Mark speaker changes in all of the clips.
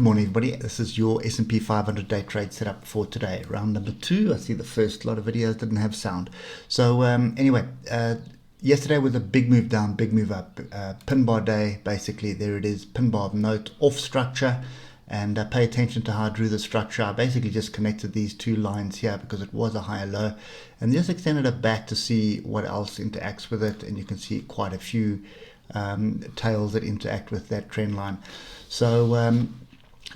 Speaker 1: Good morning, everybody. This is your S&P 500 day trade setup for today. Round number 2. I see the first lot of videos didn't have sound. So anyway, yesterday was a big move down, big move up. Pin bar day, basically. There it is, pin bar note off structure. And pay attention to how I drew the structure. I basically just connected these two lines here because it was a higher low. And just extended it back to see what else interacts with it. And you can see quite a few tails that interact with that trend line. So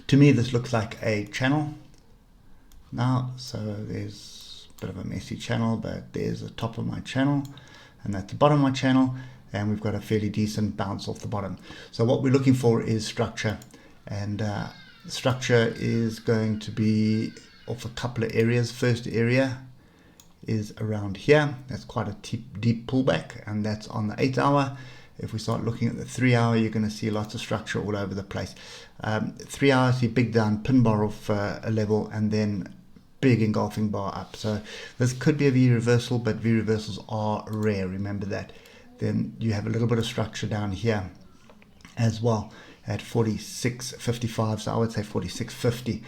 Speaker 1: to me, this looks like a channel now. So there's a bit of a messy channel, but there's the top of my channel and that's the bottom of my channel. And we've got a fairly decent bounce off the bottom. So what we're looking for is structure. And structure is going to be off a couple of areas. First area is around here. That's quite a deep pullback, and that's on the 8 hour. If we start looking at the 3 hour, you're going to see lots of structure all over the place. 3 hours, you big down, pin bar off a level, and then big engulfing bar up. So this could be a V reversal, but V reversals are rare. Remember that. Then you have a little bit of structure down here as well at 46.55. So I would say 46.50.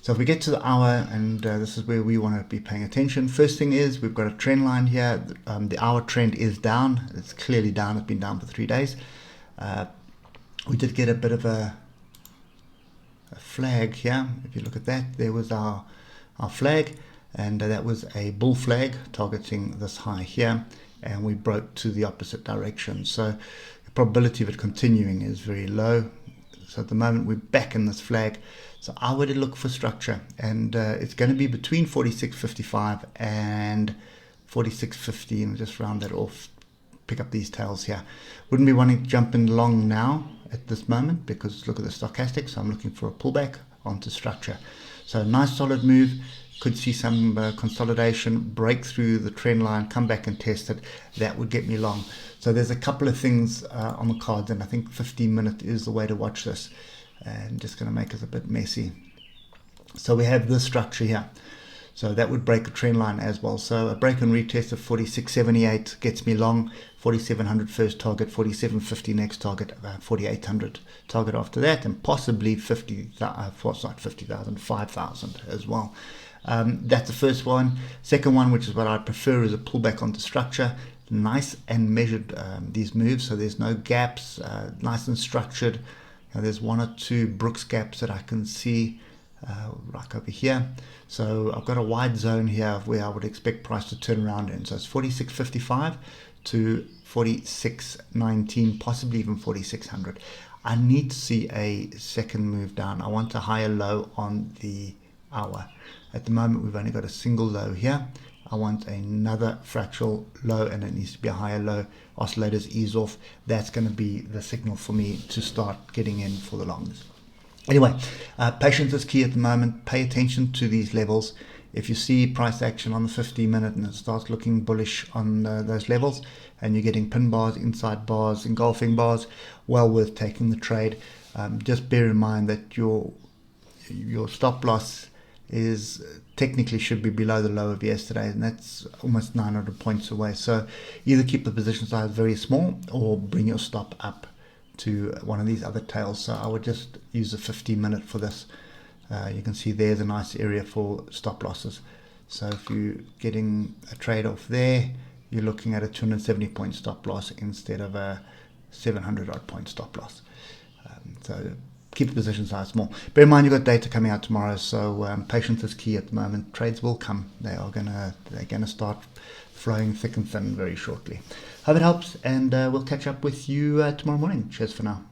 Speaker 1: So if we get to the hour, and this is where we want to be paying attention. First thing is we've got a trend line here. The hour trend is down. It's clearly down. It's been down for 3 days. We did get a bit of a flag here. If you look at that, there was our flag, and that was a bull flag targeting this high here, and we broke to the opposite direction. So the probability of it continuing is very low. So at the moment we're back in this flag. So I would look for structure, and it's going to be between 46.55 and 46.50, and just round that off, pick up these tails here. Wouldn't be wanting to jump in long now at this moment, because look at the stochastic. So I'm looking for a pullback onto structure. So nice solid move. Could see some consolidation, break through the trend line, come back and test it. That would get me long. So there's a couple of things on the cards, and I think 15-minute is the way to watch this. And just going to make us a bit messy. So we have this structure here. So that would break a trend line as well. So a break and retest of 46.78 gets me long. 4700 first target, 47.50 next target, 4800 target after that, and possibly 5,000 as well. That's the first one. Second one, which is what I prefer, is a pullback onto structure. Nice and measured, these moves. So there's no gaps, nice and structured. There's one or two Brooks gaps that I can see right over here. So I've got a wide zone here where I would expect price to turn around in. So it's 46.55 to 46.19, possibly even 4600. I need to see a second move down. I want a higher low on the hour. At the moment we've only got a single low here. I want another fractal low, and it needs to be a higher low. Oscillators ease off. That's going to be the signal for me to start getting in for the longs. Anyway, patience is key at the moment. Pay attention to these levels. If you see price action on the 15-minute and it starts looking bullish on those levels, and you're getting pin bars, inside bars, engulfing bars, well worth taking the trade. Just bear in mind that your stop loss is technically should be below the low of yesterday, and that's almost 900 points away. So either keep the position size very small or bring your stop up to one of these other tails. So I would just use the 15-minute for this. You can see there's a nice area for stop losses. So if you're getting a trade off there, you're looking at a 270 point stop loss instead of a 700 odd point stop loss. So keep the position size small. Bear in mind you've got data coming out tomorrow, so patience is key at the moment. Trades will come. They're gonna start flowing thick and thin very shortly. Hope it helps, and we'll catch up with you tomorrow morning. Cheers for now.